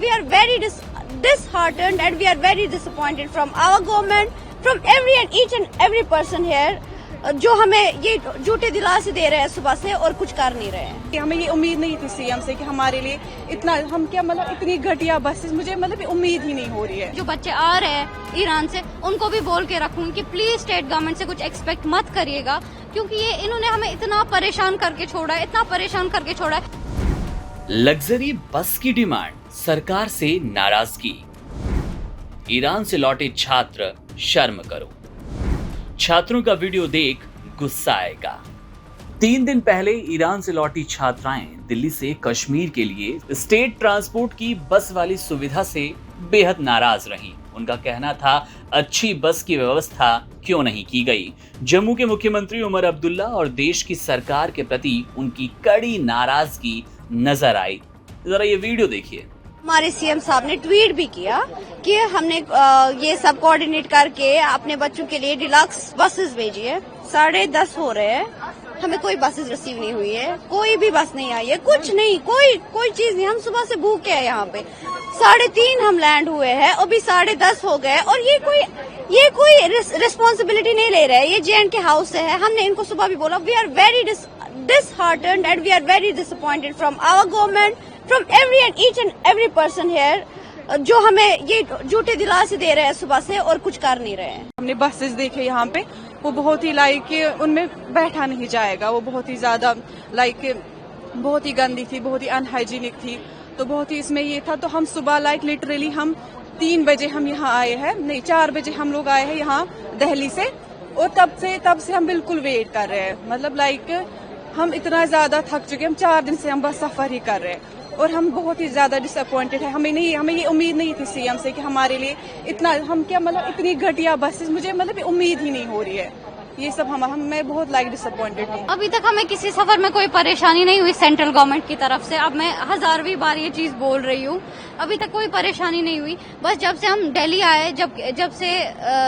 We are very disheartened and we are very disappointed from our government, from every and each and every person here, जो हमें ये झूठे दिलासे दे रहे हैं सुबह से और कुछ कर नहीं रहे हैं। हमें ये उम्मीद नहीं थी सीएम से कि हमारे लिए इतना हम क्या मतलब इतनी घटिया बसेस, मुझे मतलब उम्मीद ही नहीं हो रही है। जो बच्चे आ रहे हैं ईरान से उनको भी बोल के रखूंगी कि प्लीज स्टेट गवर्नमेंट से कुछ एक्सपेक्ट मत करिएगा, क्योंकि ये इन्होंने हमें इतना परेशान करके छोड़ा है, इतना परेशान करके छोड़ा है। लग्जरी बस की डिमांड, सरकार से नाराजगी। ईरान से लौटे छात्र शर्म करो। छात्रों का वीडियो देख गुस्सा आएगा। 3 दिन पहले ईरान से लौटी छात्राएं दिल्ली से कश्मीर के लिए स्टेट ट्रांसपोर्ट की बस वाली सुविधा से बेहद नाराज रहीं। उनका कहना था अच्छी बस की व्यवस्था क्यों नहीं की गई। जम्मू के मुख्यमंत्री उमर अब्दुल्ला और देश की सरकार के प्रति उनकी कड़ी नाराजगी नजर आई। जरा ये वीडियो देखिए। हमारे सीएम साहब ने ट्वीट भी किया कि हमने ये सब कोऑर्डिनेट करके अपने बच्चों के लिए डिलक्स बसेस भेजी है। 10:30 हो रहे हैं, हमें कोई बसेस रिसीव नहीं हुई है, कोई भी बस नहीं आई है, कुछ नहीं, कोई चीज नहीं। हम सुबह से भूखे हैं यहाँ पे। 3:30 हम लैंड हुए हैं, अभी 10:30 हो गए और ये कोई रिस्पॉन्सिबिलिटी नहीं ले रहे हैं। ये JNK हाउस से है। हमने इनको सुबह भी बोला, we are very disheartened and we are very disappointed from our government, from every and each and every person here, जो हमें ये झूठे दिलासे दे रहे हैं सुबह से और कुछ कर नहीं रहे हैं। हमने बसेस देखे यहाँ पे, वो बहुत ही उनमें बैठा नहीं जाएगा, वो बहुत ही ज्यादा बहुत ही गंदी थी, बहुत ही अनहाइजीनिक थी। तो बहुत ही इसमें ये था, तो हम सुबह लिटरली हम 3 बजे हम यहाँ आए हैं, नहीं 4 बजे हम लोग आए हैं यहाँ दिल्ली से, और तब से हम बिल्कुल वेट कर रहे हैं। मतलब हम इतना ज्यादा थक चुके हैं, हम 4 दिन से हम बस सफर ही कर रहे हैं और हम बहुत ही ज्यादा डिसअपॉइंटेड है। हमें ये उम्मीद नहीं थी सीएम से कि हमारे लिए इतना हम क्या मतलब इतनी घटिया बसेस, मुझे मतलब उम्मीद ही नहीं हो रही है। ये सब मैं बहुत डिसअपॉइंटेड हूँ। अभी तक हमें किसी सफर में कोई परेशानी नहीं हुई सेंट्रल गवर्नमेंट की तरफ से। अब मैं 1000वीं बार ये चीज बोल रही हूँ, अभी तक कोई परेशानी नहीं हुई। बस जब से हम दिल्ली आए, जब से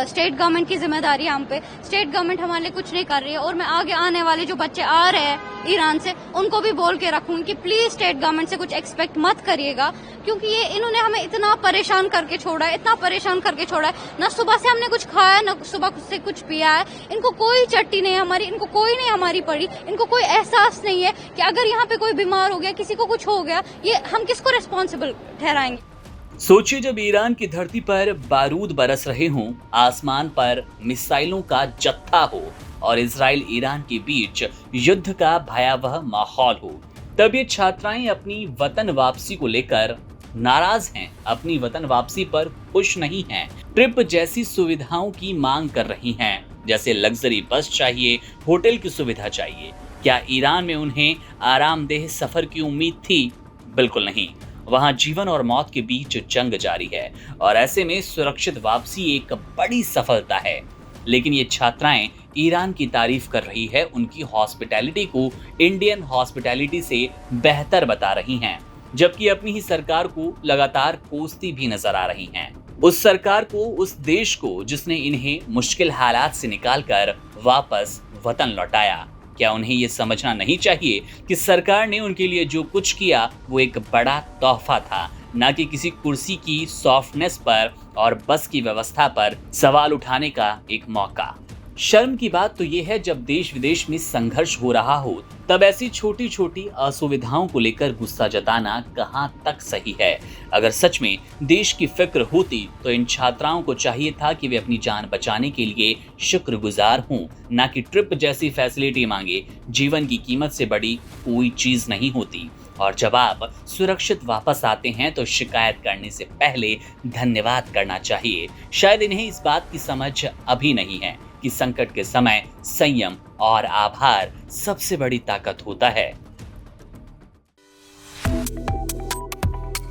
स्टेट गवर्नमेंट की जिम्मेदारी हम पे, स्टेट गवर्नमेंट हमारे लिए कुछ नहीं कर रही है। और मैं आगे आने वाले जो बच्चे आ रहे हैं ईरान से उनको भी बोल के रखूंगी कि प्लीज स्टेट गवर्नमेंट से कुछ एक्सपेक्ट मत करिएगा, क्योंकि ये इन्होंने हमें इतना परेशान करके छोड़ा है, इतना परेशान करके छोड़ा है। न सुबह से हमने कुछ खाया, न सुबह से कुछ पिया है। इनको कोई चट्टी नहीं है हमारी, इनको कोई नहीं हमारी पड़ी, इनको कोई एहसास नहीं है कि अगर यहाँ पे कोई बीमार हो गया, किसी को कुछ हो गया, ये हम किसको रिस्पॉन्सिबल ठहराएंगे। सोचिए, जब ईरान की धरती पर बारूद बरस रहे हों, आसमान पर मिसाइलों का जत्था हो और इजराइल ईरान के बीच युद्ध का भयावह माहौल हो, तब ये छात्राएं अपनी वतन वापसी को लेकर नाराज हैं, अपनी वतन वापसी पर खुश नहीं हैं, ट्रिप जैसी सुविधाओं की मांग कर रही हैं, जैसे लग्जरी बस चाहिए, होटल की सुविधा चाहिए। क्या ईरान में उन्हें आरामदेह सफर की उम्मीद थी? बिल्कुल नहीं। वहां जीवन और मौत के बीच जंग जारी है और ऐसे में सुरक्षित वापसी एक बड़ी सफलता है। लेकिन ये छात्राएं ईरान की तारीफ कर रही है, उनकी हॉस्पिटैलिटी को इंडियन हॉस्पिटैलिटी से बेहतर बता रही हैं, जबकि अपनी ही सरकार को लगातार कोसती भी नजर आ रही हैं। उस सरकार को, उस देश को जिसने इन्हें मुश्किल हालात से निकालकर वापस वतन लौटाया। क्या उन्हें ये समझना नहीं चाहिए कि सरकार ने उनके लिए जो कुछ किया वो एक बड़ा तोहफा था, न कि किसी कुर्सी की सॉफ्टनेस पर और बस की व्यवस्था पर सवाल उठाने का एक मौका। शर्म की बात तो ये है, जब देश विदेश में संघर्ष हो रहा हो तब ऐसी छोटी छोटी असुविधाओं को लेकर गुस्सा जताना कहां तक सही है। अगर सच में देश की फिक्र होती तो इन छात्राओं को चाहिए था कि वे अपनी जान बचाने के लिए शुक्रगुजार हों, न कि ट्रिप जैसी फैसिलिटी मांगे। जीवन की कीमत से बड़ी कोई चीज नहीं होती। और जब आप सुरक्षित वापस आते हैं तो शिकायत करने से पहले धन्यवाद करना चाहिए। शायद इन्हें इस बात की समझ अभी नहीं है कि संकट के समय संयम और आभार सबसे बड़ी ताकत होता है।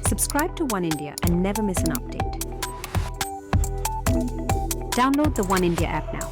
Subscribe to One India and never miss an update. Download the One India app now.